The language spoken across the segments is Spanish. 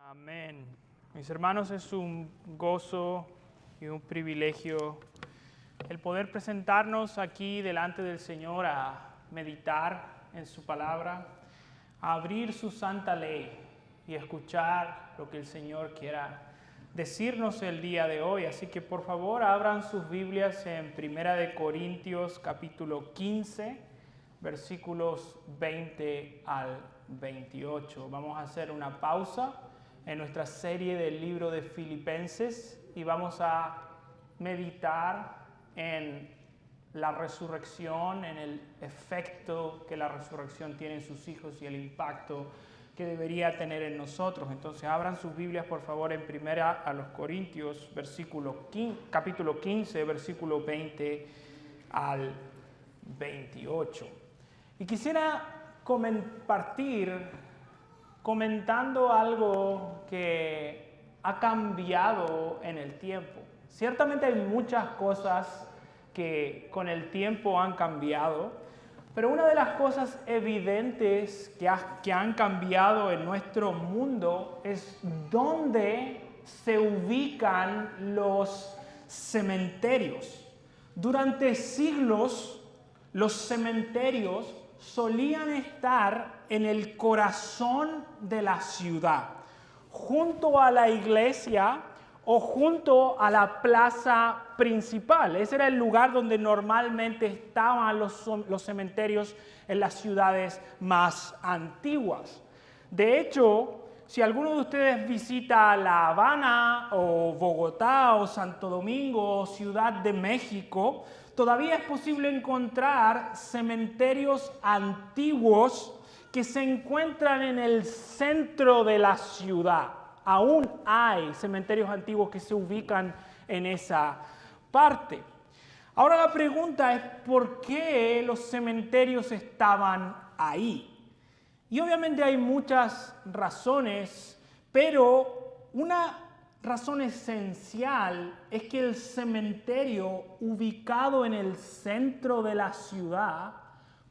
Amén. Mis hermanos, es un gozo y un privilegio el poder presentarnos aquí delante del Señor a meditar en su palabra, a abrir su santa ley y escuchar lo que el Señor quiera decirnos el día de hoy. Así que por favor abran sus Biblias en 1 Corintios capítulo 15, versículos 20 al 28. Vamos a hacer una pausa en nuestra serie del libro de Filipenses y vamos a meditar en la resurrección, en el efecto que la resurrección tiene en sus hijos y el impacto que debería tener en nosotros. Entonces abran sus Biblias por favor en 1 Corintios capítulo 15, versículo 20 al 28. Y quisiera compartir comentando algo que ha cambiado en el tiempo. Ciertamente hay muchas cosas que con el tiempo han cambiado, pero una de las cosas evidentes que han cambiado en nuestro mundo es dónde se ubican los cementerios. Durante siglos, los cementerios solían estar en el corazón de la ciudad, junto a la iglesia o junto a la plaza principal. Ese era el lugar donde normalmente estaban los cementerios en las ciudades más antiguas. De hecho, si alguno de ustedes visita La Habana o Bogotá o Santo Domingo o Ciudad de México, todavía es posible encontrar cementerios antiguos que se encuentran en el centro de la ciudad. Aún hay cementerios antiguos que se ubican en esa parte. Ahora la pregunta es, ¿por qué los cementerios estaban ahí? Y obviamente hay muchas razones, pero una razón esencial es que el cementerio ubicado en el centro de la ciudad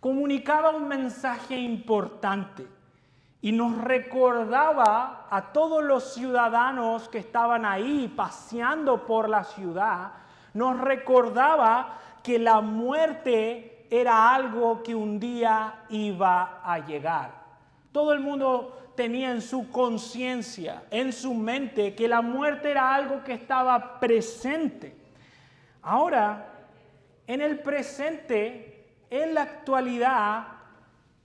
comunicaba un mensaje importante y nos recordaba a todos los ciudadanos que estaban ahí paseando por la ciudad, nos recordaba que la muerte era algo que un día iba a llegar. Todo el mundo tenía en su conciencia, en su mente, que la muerte era algo que estaba presente. Ahora, en el presente, en la actualidad,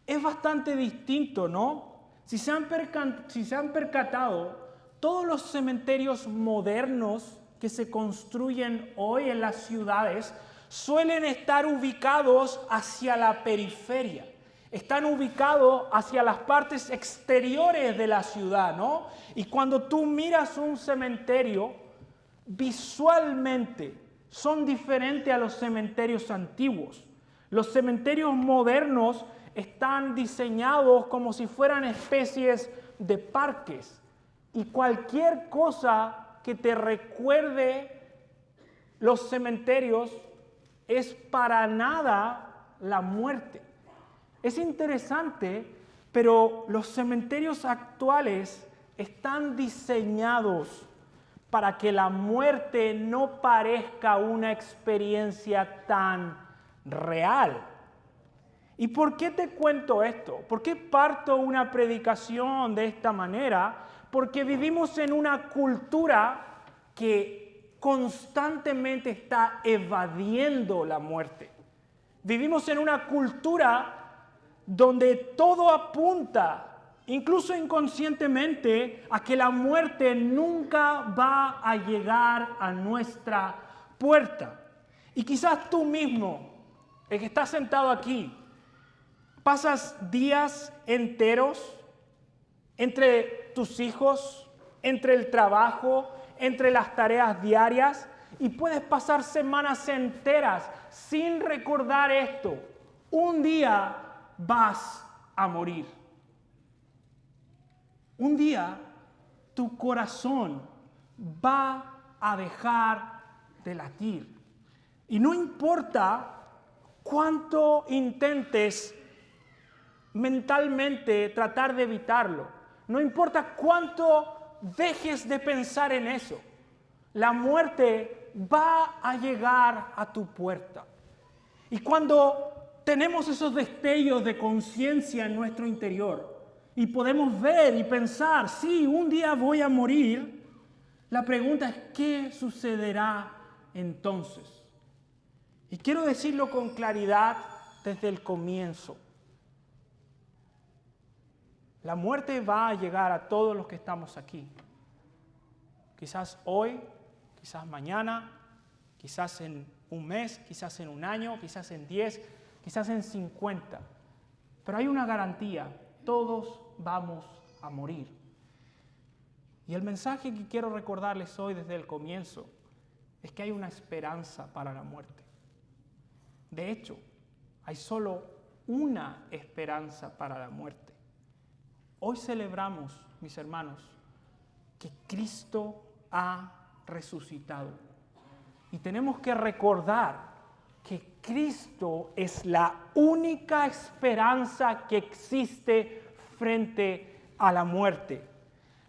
es bastante distinto, ¿no? Si se han percatado, todos los cementerios modernos que se construyen hoy en las ciudades suelen estar ubicados hacia la periferia. Están ubicados hacia las partes exteriores de la ciudad, ¿no? Y cuando tú miras un cementerio, visualmente son diferentes a los cementerios antiguos. Los cementerios modernos están diseñados como si fueran especies de parques. Y cualquier cosa que te recuerde los cementerios es para nada la muerte. Es interesante, pero los cementerios actuales están diseñados para que la muerte no parezca una experiencia tan real. ¿Y por qué te cuento esto? ¿Por qué parto una predicación de esta manera? Porque vivimos en una cultura que constantemente está evadiendo la muerte. Vivimos en una cultura donde todo apunta, incluso inconscientemente, a que la muerte nunca va a llegar a nuestra puerta. Y quizás tú mismo, el que estás sentado aquí, pasas días enteros entre tus hijos, entre el trabajo, entre las tareas diarias, y puedes pasar semanas enteras sin recordar esto. Un día vas a morir. Un día tu corazón va a dejar de latir. Y no importa cuánto intentes mentalmente tratar de evitarlo. No importa cuánto dejes de pensar en eso. La muerte va a llegar a tu puerta. Y cuando tenemos esos destellos de conciencia en nuestro interior y podemos ver y pensar, sí, un día voy a morir, la pregunta es, ¿qué sucederá entonces? Y quiero decirlo con claridad desde el comienzo. La muerte va a llegar a todos los que estamos aquí. Quizás hoy, quizás mañana, quizás en un mes, quizás en un año, quizás en 10, quizás en 50. Pero hay una garantía, todos vamos a morir. Y el mensaje que quiero recordarles hoy desde el comienzo es que hay una esperanza para la muerte. De hecho, hay solo una esperanza para la muerte. Hoy celebramos, mis hermanos, que Cristo ha resucitado. Y tenemos que recordar que Cristo es la única esperanza que existe frente a la muerte.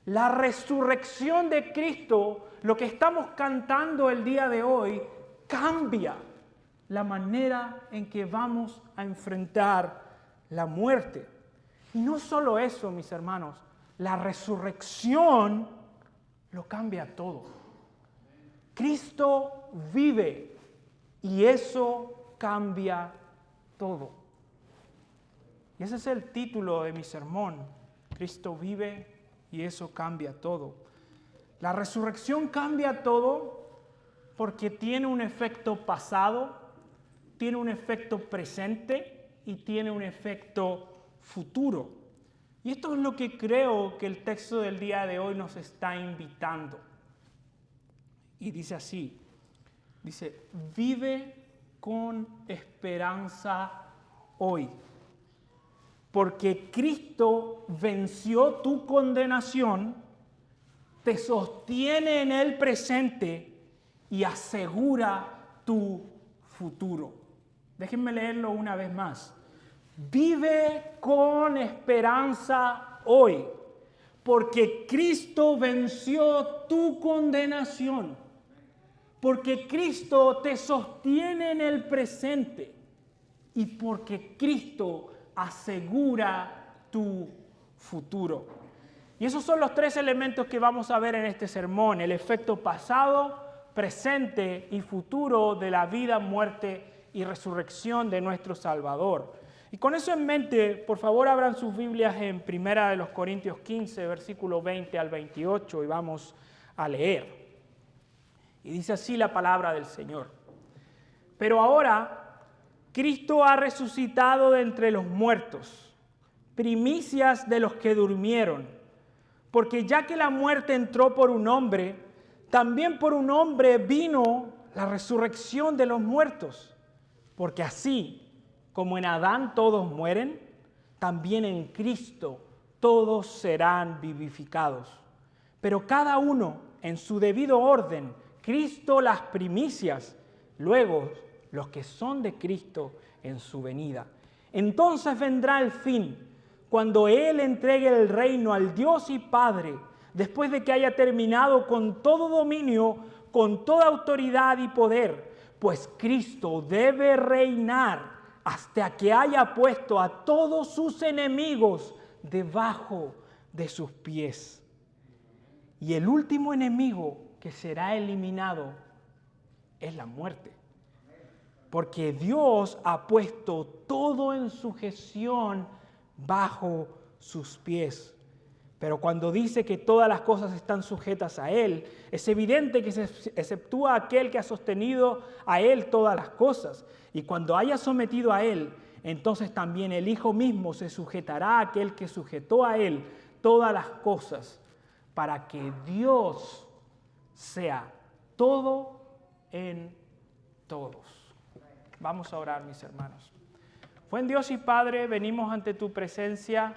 La resurrección de Cristo, lo que estamos cantando el día de hoy, cambia la manera en que vamos a enfrentar la muerte. Y no solo eso, mis hermanos, la resurrección lo cambia todo. Cristo vive y eso cambia todo. Y ese es el título de mi sermón. Cristo vive y eso cambia todo. La resurrección cambia todo porque tiene un efecto pasado, tiene un efecto presente y tiene un efecto futuro. Y esto es lo que creo que el texto del día de hoy nos está invitando. Y dice así, dice, vive con esperanza hoy, porque Cristo venció tu condenación, te sostiene en el presente y asegura tu futuro. Déjenme leerlo una vez más. Vive con esperanza hoy, porque Cristo venció tu condenación, porque Cristo te sostiene en el presente y porque Cristo asegura tu futuro. Y esos son los tres elementos que vamos a ver en este sermón: el efecto pasado, presente y futuro de la vida, muerte y resurrección de nuestro Salvador. Y con eso en mente, por favor abran sus Biblias en 1 Corintios 15, versículo 20 al 28 y vamos a leer. Y dice así la palabra del Señor. Pero ahora Cristo ha resucitado de entre los muertos, primicias de los que durmieron, porque ya que la muerte entró por un hombre, también por un hombre vino la resurrección de los muertos, porque así como en Adán todos mueren, también en Cristo todos serán vivificados. Pero cada uno en su debido orden, Cristo las primicias, luego los que son de Cristo en su venida. Entonces vendrá el fin, cuando Él entregue el reino al Dios y Padre, después de que haya terminado con todo dominio, con toda autoridad y poder, pues Cristo debe reinar hasta que haya puesto a todos sus enemigos debajo de sus pies. Y el último enemigo que será eliminado es la muerte. Porque Dios ha puesto todo en sujeción bajo sus pies. Pero cuando dice que todas las cosas están sujetas a Él, es evidente que se exceptúa aquel que ha sostenido a Él todas las cosas. Y cuando haya sometido a Él, entonces también el Hijo mismo se sujetará a aquel que sujetó a Él todas las cosas, para que Dios sea todo en todos. Vamos a orar, mis hermanos. Buen Dios y Padre, venimos ante tu presencia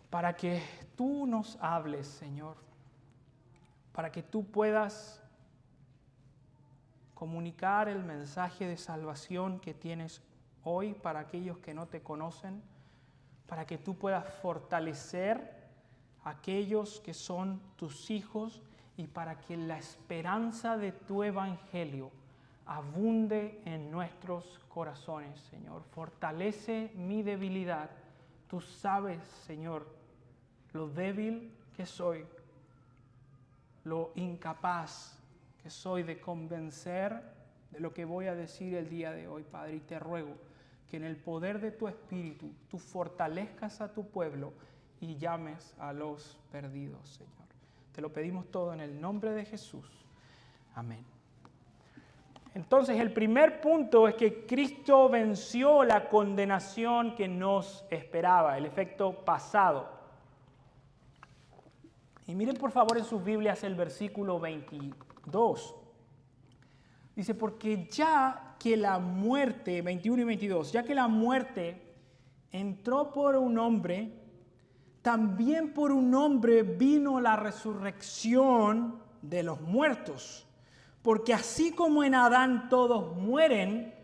para que tú nos hables, Señor, para que tú puedas comunicar el mensaje de salvación que tienes hoy para aquellos que no te conocen, para que tú puedas fortalecer aquellos que son tus hijos y para que la esperanza de tu evangelio abunde en nuestros corazones, Señor. Fortalece mi debilidad. Tú sabes, Señor, lo débil que soy, lo incapaz que soy de convencer de lo que voy a decir el día de hoy, Padre. Y te ruego que en el poder de tu Espíritu tú fortalezcas a tu pueblo y llames a los perdidos, Señor. Te lo pedimos todo en el nombre de Jesús. Amén. Entonces, el primer punto es que Cristo venció la condenación que nos esperaba, el efecto pasado. Y miren por favor en sus Biblias el versículo 22. Dice, porque ya que la muerte, 21 y 22, ya que la muerte entró por un hombre, también por un hombre vino la resurrección de los muertos. Porque así como en Adán todos mueren,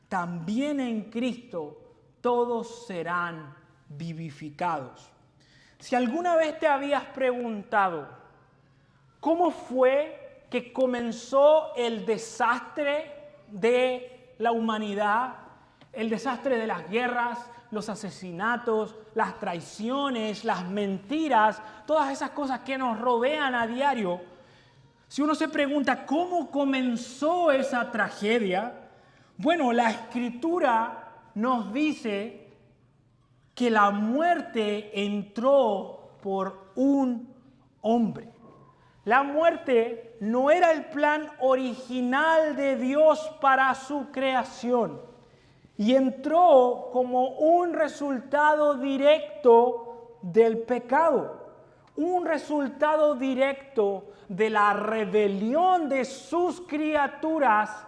también en Cristo todos serán vivificados. Si alguna vez te habías preguntado, ¿cómo fue que comenzó el desastre de la humanidad? El desastre de las guerras, los asesinatos, las traiciones, las mentiras, todas esas cosas que nos rodean a diario. Si uno se pregunta cómo comenzó esa tragedia, bueno, la Escritura nos dice que la muerte entró por un hombre. La muerte no era el plan original de Dios para su creación y entró como un resultado directo del pecado, un resultado directo de la rebelión de sus criaturas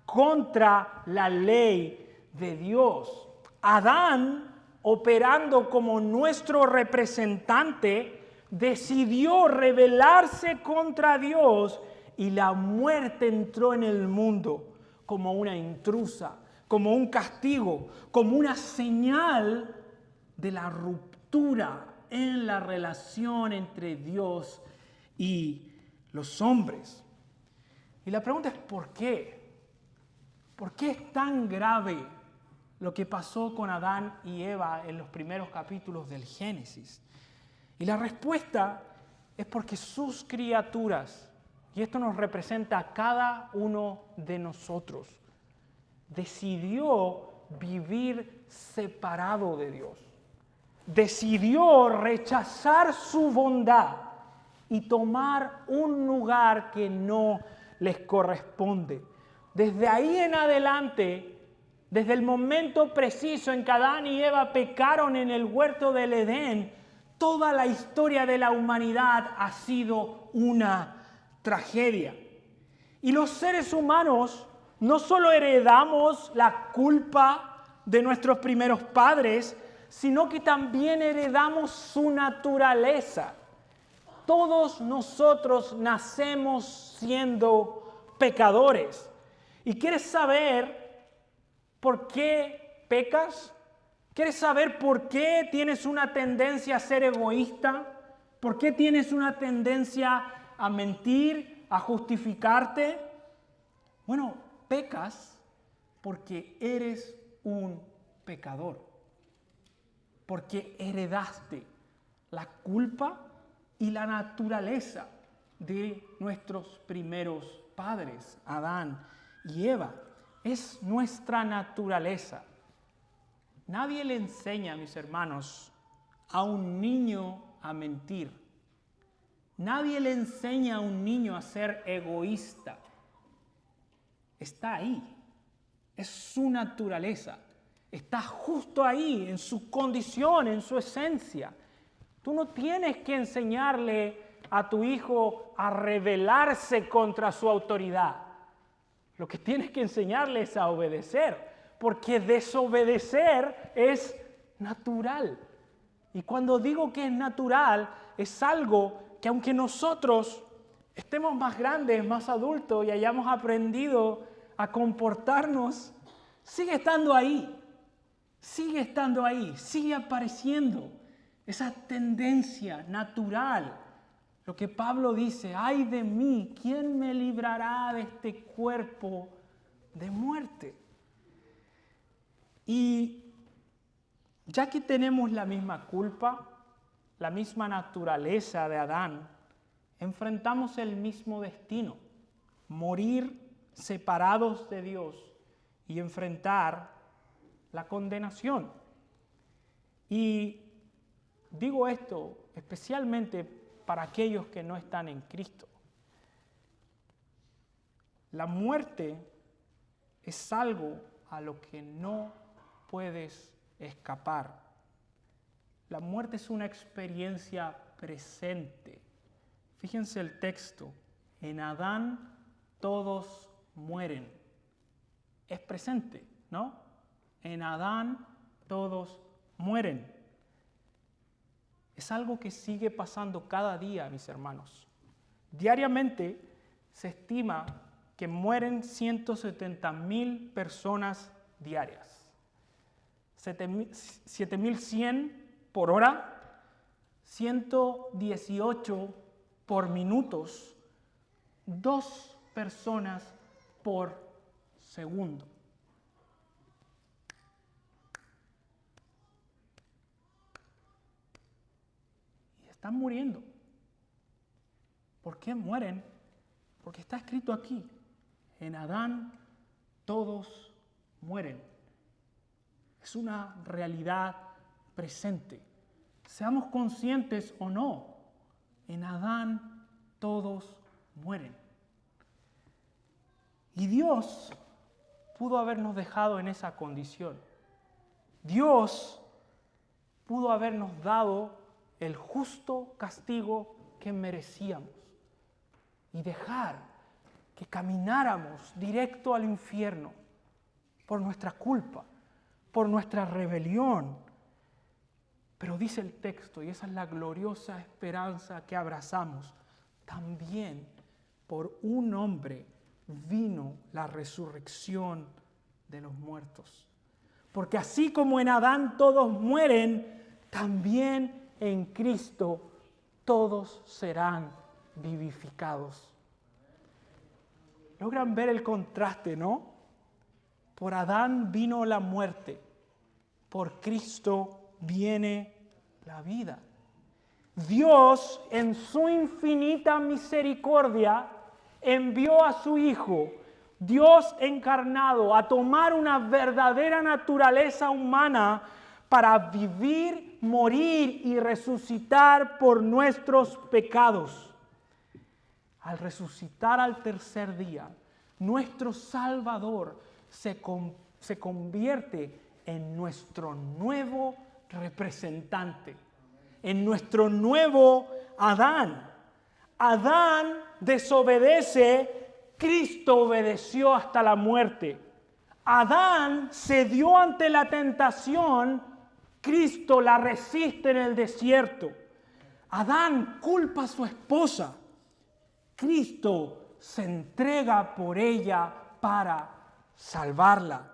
contra la ley de Dios. Adán, operando como nuestro representante, decidió rebelarse contra Dios y la muerte entró en el mundo como una intrusa, como un castigo, como una señal de la ruptura en la relación entre Dios y los hombres. Y la pregunta es ¿por qué? ¿Por qué es tan grave lo que pasó con Adán y Eva en los primeros capítulos del Génesis? Y la respuesta es porque sus criaturas, y esto nos representa a cada uno de nosotros, decidió vivir separado de Dios. Decidió rechazar su bondad y tomar un lugar que no les corresponde. Desde ahí en adelante, desde el momento preciso en que Adán y Eva pecaron en el huerto del Edén, toda la historia de la humanidad ha sido una tragedia. Y los seres humanos no solo heredamos la culpa de nuestros primeros padres, sino que también heredamos su naturaleza. Todos nosotros nacemos siendo pecadores. ¿Y quieres saber por qué pecas? ¿Quieres saber por qué tienes una tendencia a ser egoísta? ¿Por qué tienes una tendencia a mentir, a justificarte? Bueno, pecas porque eres un pecador. Porque heredaste la culpa y la naturaleza de nuestros primeros padres, Adán y Eva. Es nuestra naturaleza. Nadie le enseña, mis hermanos, a un niño a mentir. Nadie le enseña a un niño a ser egoísta. Está ahí. Es su naturaleza. Está justo ahí, en su condición, en su esencia. Tú no tienes que enseñarle a tu hijo a rebelarse contra su autoridad. Lo que tienes que enseñarle es a obedecer, porque desobedecer es natural. Y cuando digo que es natural, es algo que aunque nosotros estemos más grandes, más adultos y hayamos aprendido a comportarnos, sigue estando ahí, sigue apareciendo. esa tendencia natural. Lo que Pablo dice, ay de mí, ¿quién me librará de este cuerpo de muerte? Y ya que tenemos la misma culpa, la misma naturaleza de Adán, enfrentamos el mismo destino, morir separados de Dios y enfrentar la condenación. Y digo esto especialmente para aquellos que no están en Cristo. La muerte es algo a lo que no puedes escapar. La muerte es una experiencia presente. Fíjense el texto. En Adán todos mueren. Es presente, ¿no? En Adán todos mueren. Es algo que sigue pasando cada día, mis hermanos. Diariamente se estima que mueren 170,000 personas diarias. 7,100 por hora, 118 por minutos, 2 personas por segundo. Y están muriendo. ¿Por qué mueren? Porque está escrito aquí, en Adán todos mueren. Es una realidad presente. Seamos conscientes o no, en Adán todos mueren. Y Dios pudo habernos dejado en esa condición. Dios pudo habernos dado el justo castigo que merecíamos y dejar que camináramos directo al infierno por nuestra culpa, por nuestra rebelión. Pero dice el texto, y esa es la gloriosa esperanza que abrazamos, también por un hombre vino la resurrección de los muertos. Porque así como en Adán todos mueren, también en Cristo todos serán vivificados. Logran ver el contraste, ¿no? Por Adán vino la muerte, por Cristo viene la vida. Dios, en su infinita misericordia, envió a su Hijo, Dios encarnado, a tomar una verdadera naturaleza humana para vivir, morir y resucitar por nuestros pecados. Al resucitar al tercer día, nuestro Salvador se convierte en nuestro nuevo representante, en nuestro nuevo Adán. Adán desobedece, Cristo obedeció hasta la muerte. Adán cedió ante la tentación, Cristo la resiste en el desierto. Adán culpa a su esposa, Cristo se entrega por ella para salvarla.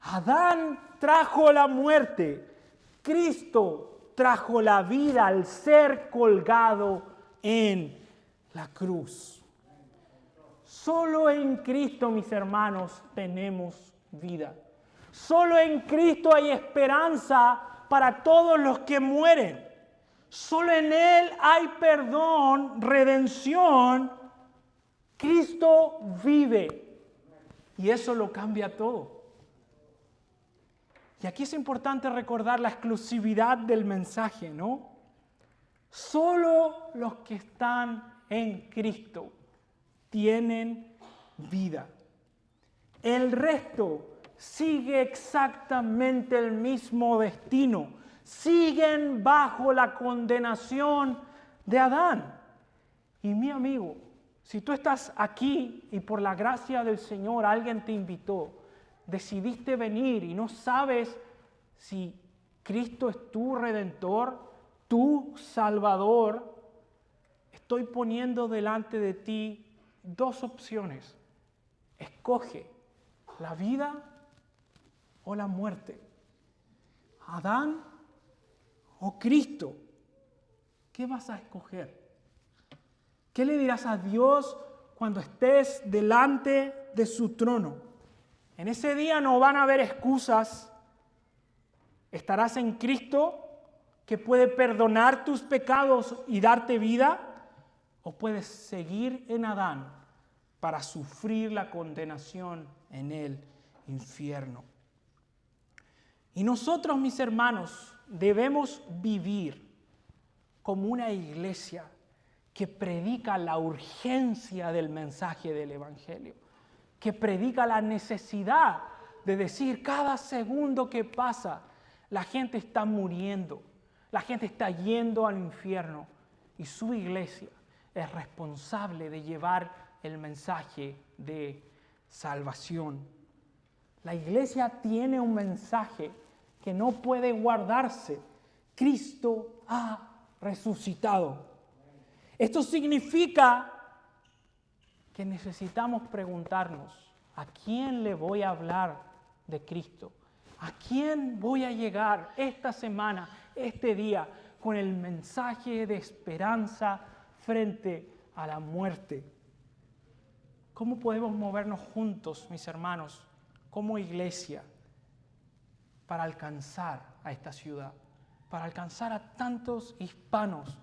Adán trajo la muerte, Cristo trajo la vida al ser colgado en la cruz. Solo en Cristo, mis hermanos, tenemos vida. Solo en Cristo hay esperanza para todos los que mueren. Solo en Él hay perdón, redención. Cristo vive y eso lo cambia todo. Y aquí es importante recordar la exclusividad del mensaje, ¿no? Solo los que están en Cristo tienen vida. El resto sigue exactamente el mismo destino. Siguen bajo la condenación de Adán. Y mi amigo, si tú estás aquí y por la gracia del Señor alguien te invitó, decidiste venir y no sabes si Cristo es tu Redentor, tu Salvador, estoy poniendo delante de ti 2 opciones. Escoge la vida o la muerte. Adán o Cristo? ¿Qué vas a escoger? ¿Qué le dirás a Dios cuando estés delante de su trono? En ese día no van a haber excusas. Estarás en Cristo, que puede perdonar tus pecados y darte vida, o puedes seguir en Adán para sufrir la condenación en el infierno. Y nosotros, mis hermanos, debemos vivir como una iglesia que predica la urgencia del mensaje del Evangelio, que predica la necesidad de decir cada segundo que pasa, la gente está muriendo, la gente está yendo al infierno y su iglesia es responsable de llevar el mensaje de salvación. La iglesia tiene un mensaje que no puede guardarse. Cristo ha resucitado. Esto significa que necesitamos preguntarnos, ¿a quién le voy a hablar de Cristo? ¿A quién voy a llegar esta semana, este día, con el mensaje de esperanza frente a la muerte? ¿Cómo podemos movernos juntos, mis hermanos, como iglesia, para alcanzar a esta ciudad, para alcanzar a tantos hispanos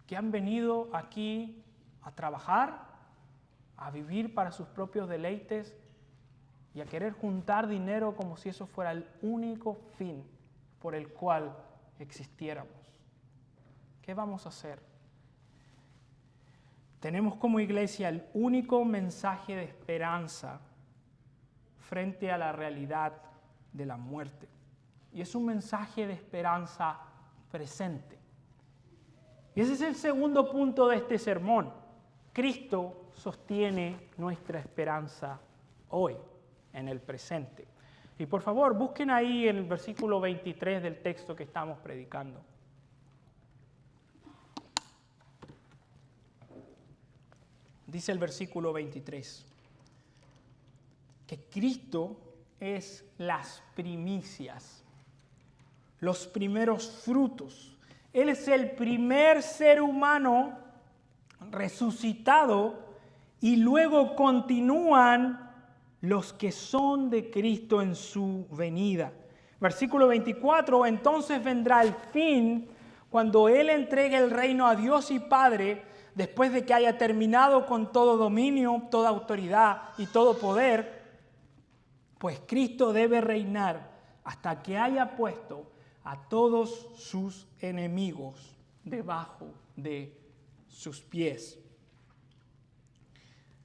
que han venido aquí a trabajar, a vivir para sus propios deleites y a querer juntar dinero como si eso fuera el único fin por el cual existiéramos? ¿Qué vamos a hacer? Tenemos como iglesia el único mensaje de esperanza frente a la realidad de la muerte. Y es un mensaje de esperanza presente. Y ese es el segundo punto de este sermón. Cristo sostiene nuestra esperanza hoy, en el presente. Y por favor, busquen ahí en el versículo 23 del texto que estamos predicando. Dice el versículo 23, que Cristo es las primicias, los primeros frutos. Él es el primer ser humano resucitado y luego continúan los que son de Cristo en su venida. Versículo 24, entonces vendrá el fin cuando Él entregue el reino a Dios y Padre, después de que haya terminado con todo dominio, toda autoridad y todo poder, pues Cristo debe reinar hasta que haya puesto a todos sus enemigos debajo de sus pies.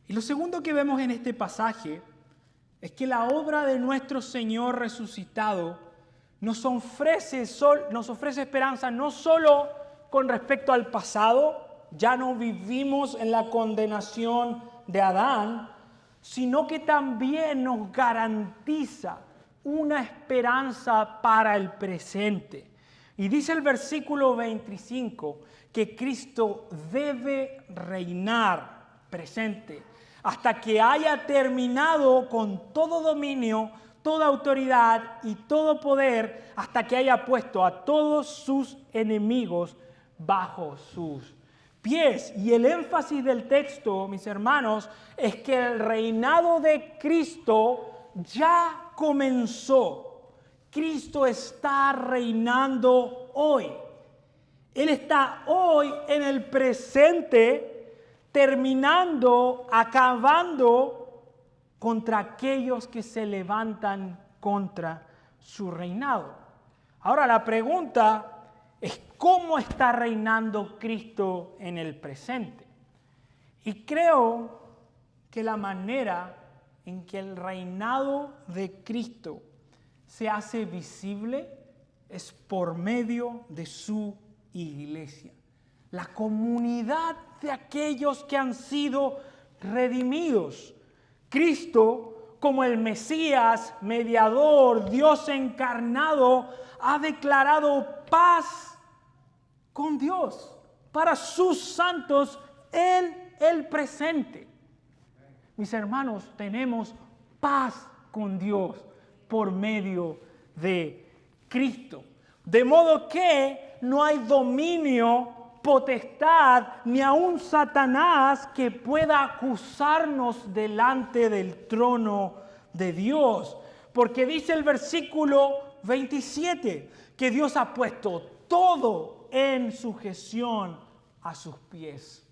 Y lo segundo que vemos en este pasaje es que la obra de nuestro Señor resucitado nos ofrece esperanza no solo con respecto al pasado, ya no vivimos en la condenación de Adán, sino que también nos garantiza una esperanza para el presente. Y dice el versículo 25 que Cristo debe reinar presente hasta que haya terminado con todo dominio, toda autoridad y todo poder, hasta que haya puesto a todos sus enemigos bajo sus pies. Y el énfasis del texto, mis hermanos, es que el reinado de Cristo ya comenzó. Cristo está reinando hoy. Él está hoy en el presente, terminando, acabando contra aquellos que se levantan contra su reinado. Ahora la pregunta es cómo está reinando Cristo en el presente. Y creo que la manera en que el reinado de Cristo se hace visible es por medio de su iglesia, la comunidad de aquellos que han sido redimidos. Cristo, como el Mesías, mediador, Dios encarnado, ha declarado paz con Dios para sus santos en el presente. Mis hermanos, tenemos paz con Dios por medio de Cristo. De modo que no hay dominio, potestad, ni aun Satanás que pueda acusarnos delante del trono de Dios. Porque dice el versículo 27 que Dios ha puesto todo en sujeción a sus pies.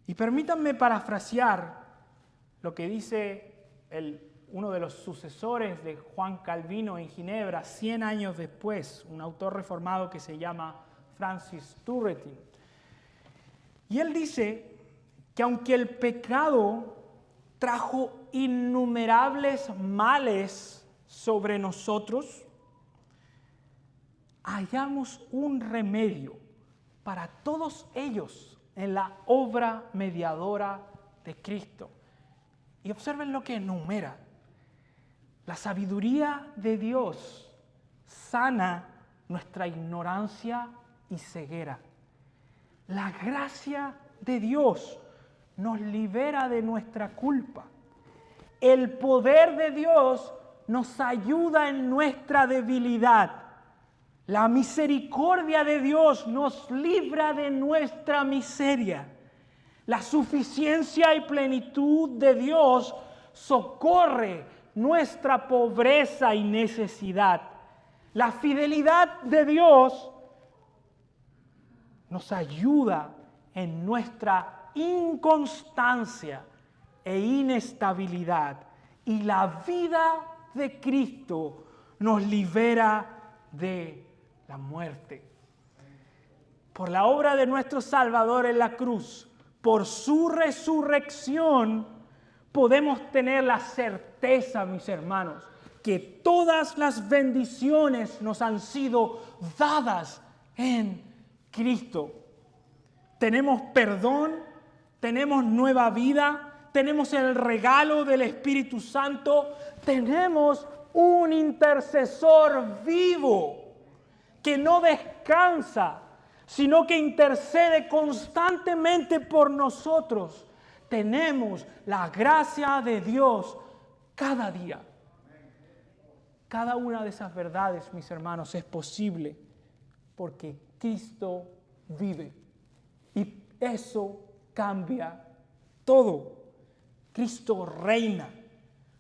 Y permítanme parafrasear lo que dice uno de los sucesores de Juan Calvino en Ginebra, 100 años después, un autor reformado que se llama Francis Turretin. Y él dice que aunque el pecado trajo innumerables males sobre nosotros, hallamos un remedio para todos ellos en la obra mediadora de Cristo. Y observen lo que enumera. La sabiduría de Dios sana nuestra ignorancia y ceguera. La gracia de Dios nos libera de nuestra culpa. El poder de Dios nos ayuda en nuestra debilidad. La misericordia de Dios nos libra de nuestra miseria. La suficiencia y plenitud de Dios socorre nuestra pobreza y necesidad. La fidelidad de Dios nos ayuda en nuestra inconstancia e inestabilidad. Y la vida de Cristo nos libera de la muerte. Por la obra de nuestro Salvador en la cruz, por su resurrección, podemos tener la certeza, mis hermanos, que todas las bendiciones nos han sido dadas en Cristo. Tenemos perdón, tenemos nueva vida, tenemos el regalo del Espíritu Santo, tenemos un intercesor vivo que no descansa, sino que intercede constantemente por nosotros. Tenemos la gracia de Dios cada día. Cada una de esas verdades, mis hermanos, es posible porque Cristo vive. Y eso cambia todo. Cristo reina.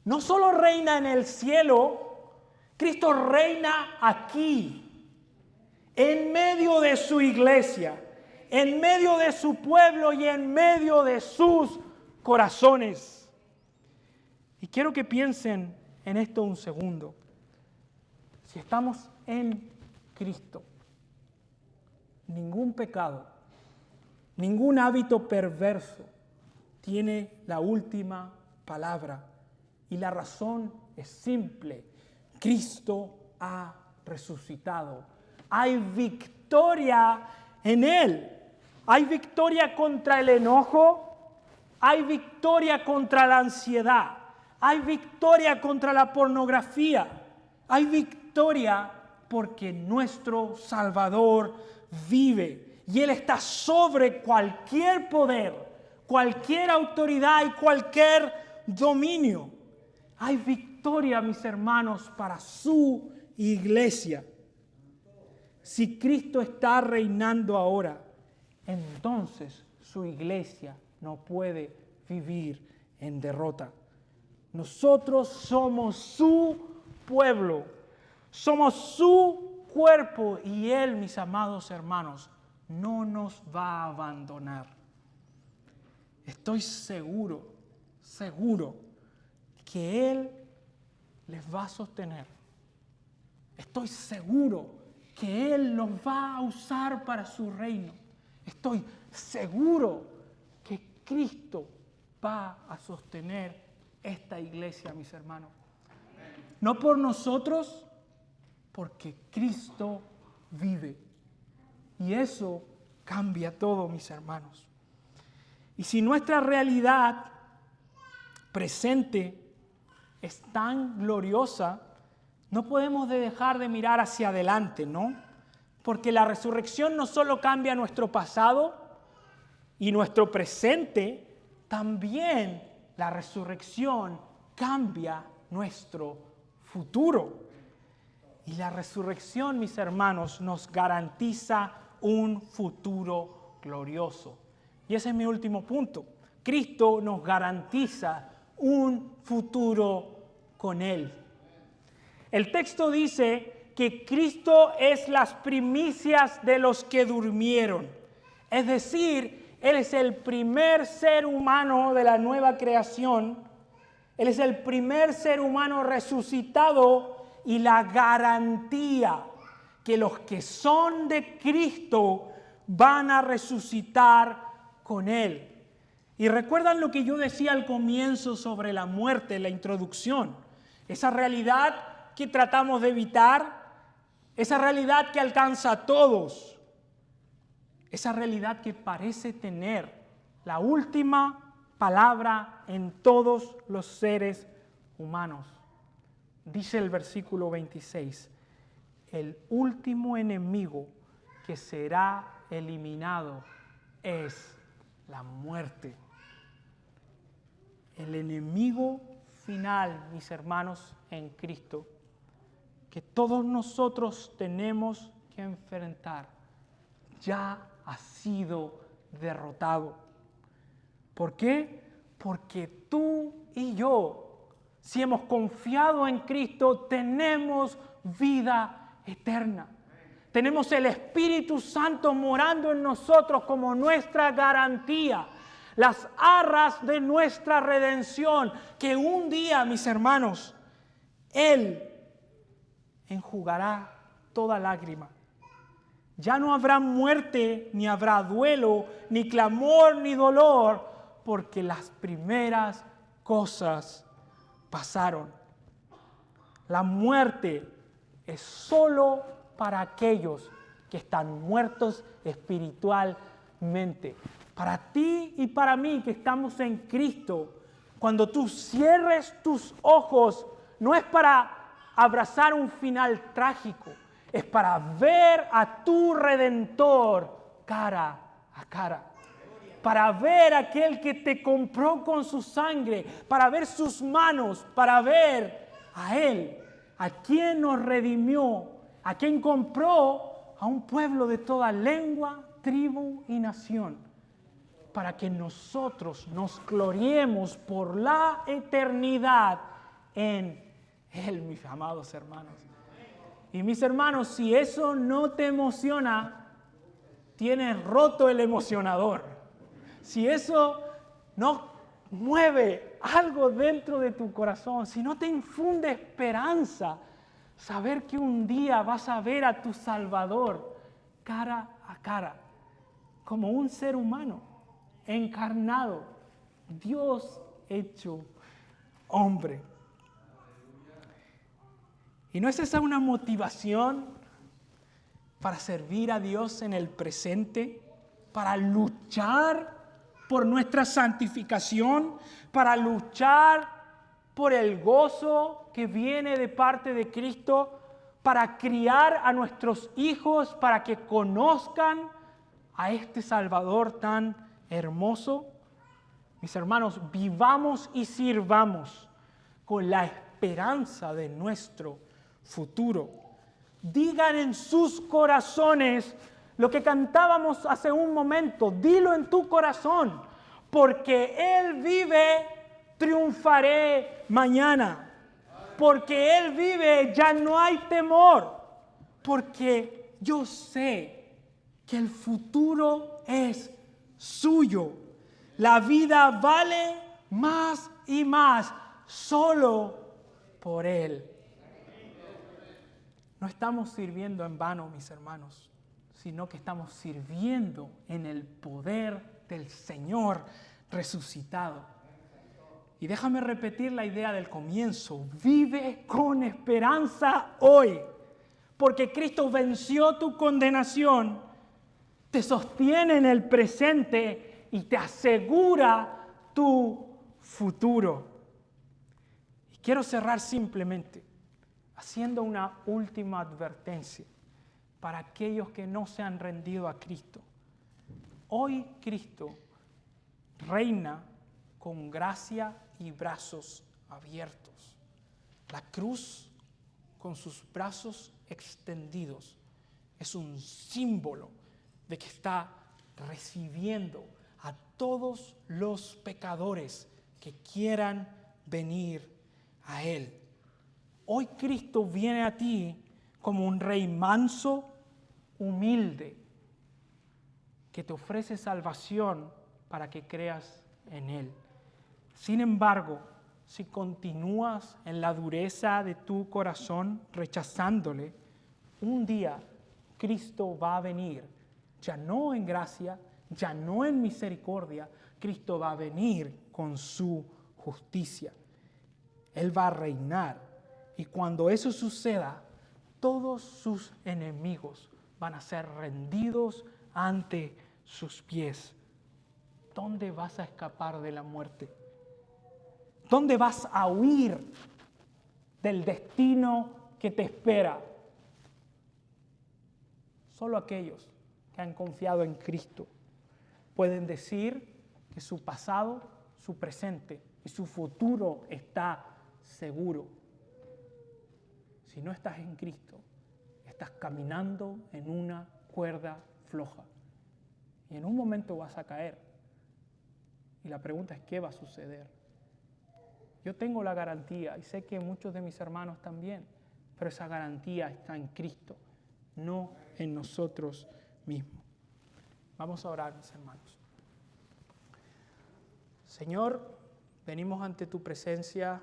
No solo reina en el cielo, Cristo reina aquí, en medio de su iglesia, en medio de su pueblo y en medio de sus corazones. Y quiero que piensen en esto un segundo. Si estamos en Cristo, ningún pecado, ningún hábito perverso tiene la última palabra. Y la razón es simple. Cristo ha resucitado. Hay victoria en Él. Hay victoria contra el enojo. Hay victoria contra la ansiedad. Hay victoria contra la pornografía. Hay victoria porque nuestro Salvador vive. Y Él está sobre cualquier poder, cualquier autoridad y cualquier dominio. Hay victoria, mis hermanos, para su iglesia. Si Cristo está reinando ahora, entonces su iglesia no puede vivir en derrota. Nosotros somos su pueblo, somos su cuerpo y Él, mis amados hermanos, no nos va a abandonar. Estoy seguro que Él les va a sostener. Estoy seguro que Él los va a usar para su reino. Estoy seguro que Cristo va a sostener esta iglesia, mis hermanos. No por nosotros, porque Cristo vive. Y eso cambia todo, mis hermanos. Y si nuestra realidad presente es tan gloriosa, no podemos dejar de mirar hacia adelante, ¿no? Porque la resurrección no solo cambia nuestro pasado y nuestro presente, también la resurrección cambia nuestro futuro. Y la resurrección, mis hermanos, nos garantiza un futuro glorioso. Y ese es mi último punto. Cristo nos garantiza un futuro con Él. El texto dice que Cristo es las primicias de los que durmieron. Es decir, Él es el primer ser humano de la nueva creación. Él es el primer ser humano resucitado y la garantía que los que son de Cristo van a resucitar con Él. Y recuerdan lo que yo decía al comienzo sobre la muerte, en la introducción. Esa realidad que tratamos de evitar, esa realidad que alcanza a todos, esa realidad que parece tener la última palabra en todos los seres humanos. Dice el versículo 26, el último enemigo que será eliminado es la muerte. El enemigo final, mis hermanos, en Cristo, que todos nosotros tenemos que enfrentar, ya ha sido derrotado. ¿Por qué? Porque tú y yo, si hemos confiado en Cristo, tenemos vida eterna. Tenemos el Espíritu Santo morando en nosotros como nuestra garantía. Las arras de nuestra redención, que un día, mis hermanos, Él enjugará toda lágrima. Ya no habrá muerte, ni habrá duelo, ni clamor, ni dolor, porque las primeras cosas pasaron. La muerte es solo para aquellos que están muertos espiritualmente. Para ti y para mí que estamos en Cristo, cuando tú cierres tus ojos, no es para abrazar un final trágico, es para ver a tu Redentor cara a cara. Para ver a aquel que te compró con su sangre, para ver sus manos, para ver a Él, a quien nos redimió, a quien compró a un pueblo de toda lengua, tribu y nación, para que nosotros nos gloriemos por la eternidad en Él, mis amados hermanos. Y mis hermanos, si eso no te emociona, tienes roto el emocionador. Si eso no mueve algo dentro de tu corazón, si no te infunde esperanza, saber que un día vas a ver a tu Salvador cara a cara, como un ser humano, encarnado, Dios hecho hombre. ¿Y no es esa una motivación para servir a Dios en el presente? Para luchar por nuestra santificación, para luchar por el gozo que viene de parte de Cristo, para criar a nuestros hijos, para que conozcan a este Salvador tan hermoso. Mis hermanos, vivamos y sirvamos con la esperanza de nuestro futuro. Digan en sus corazones lo que cantábamos hace un momento. Dilo en tu corazón, porque Él vive, triunfaré mañana. Porque Él vive, ya no hay temor. Porque yo sé que el futuro es suyo. La vida vale más y más solo por Él. No estamos sirviendo en vano, mis hermanos, sino que estamos sirviendo en el poder del Señor resucitado. Y déjame repetir la idea del comienzo. Vive con esperanza hoy, porque Cristo venció tu condenación, te sostiene en el presente y te asegura tu futuro. Y quiero cerrar simplemente haciendo una última advertencia para aquellos que no se han rendido a Cristo. Hoy Cristo reina con gracia y brazos abiertos. La cruz con sus brazos extendidos. Es un símbolo de que está recibiendo a todos los pecadores que quieran venir a Él. Hoy Cristo viene a ti como un rey manso, humilde, que te ofrece salvación para que creas en Él. Sin embargo, si continúas en la dureza de tu corazón rechazándole, un día Cristo va a venir, ya no en gracia, ya no en misericordia, Cristo va a venir con su justicia. Él va a reinar, y cuando eso suceda, todos sus enemigos van a ser rendidos ante sus pies. ¿Dónde vas a escapar de la muerte? ¿Dónde vas a huir del destino que te espera? Solo aquellos que han confiado en Cristo pueden decir que su pasado, su presente y su futuro está seguro. Si no estás en Cristo, estás caminando en una cuerda floja y en un momento vas a caer. Y la pregunta es, ¿qué va a suceder? Yo tengo la garantía, y sé que muchos de mis hermanos también, pero esa garantía está en Cristo, no en nosotros mismos. Vamos a orar, mis hermanos. Señor, venimos ante tu presencia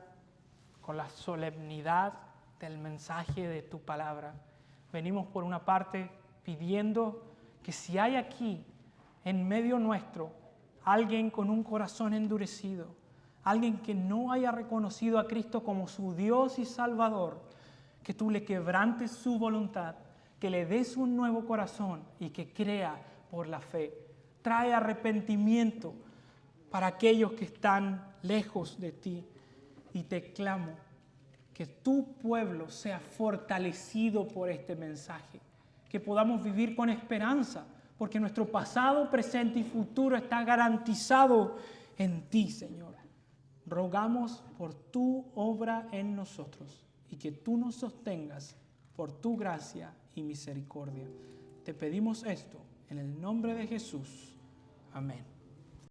con la solemnidad del mensaje de tu palabra. Venimos por una parte pidiendo que si hay aquí, en medio nuestro, alguien con un corazón endurecido, alguien que no haya reconocido a Cristo como su Dios y Salvador, que tú le quebrantes su voluntad, que le des un nuevo corazón y que crea por la fe. Trae arrepentimiento para aquellos que están lejos de ti. Y te clamo que tu pueblo sea fortalecido por este mensaje, que podamos vivir con esperanza, porque nuestro pasado, presente y futuro está garantizado en ti, Señor. Rogamos por tu obra en nosotros y que tú nos sostengas por tu gracia y misericordia. Te pedimos esto en el nombre de Jesús. Amén.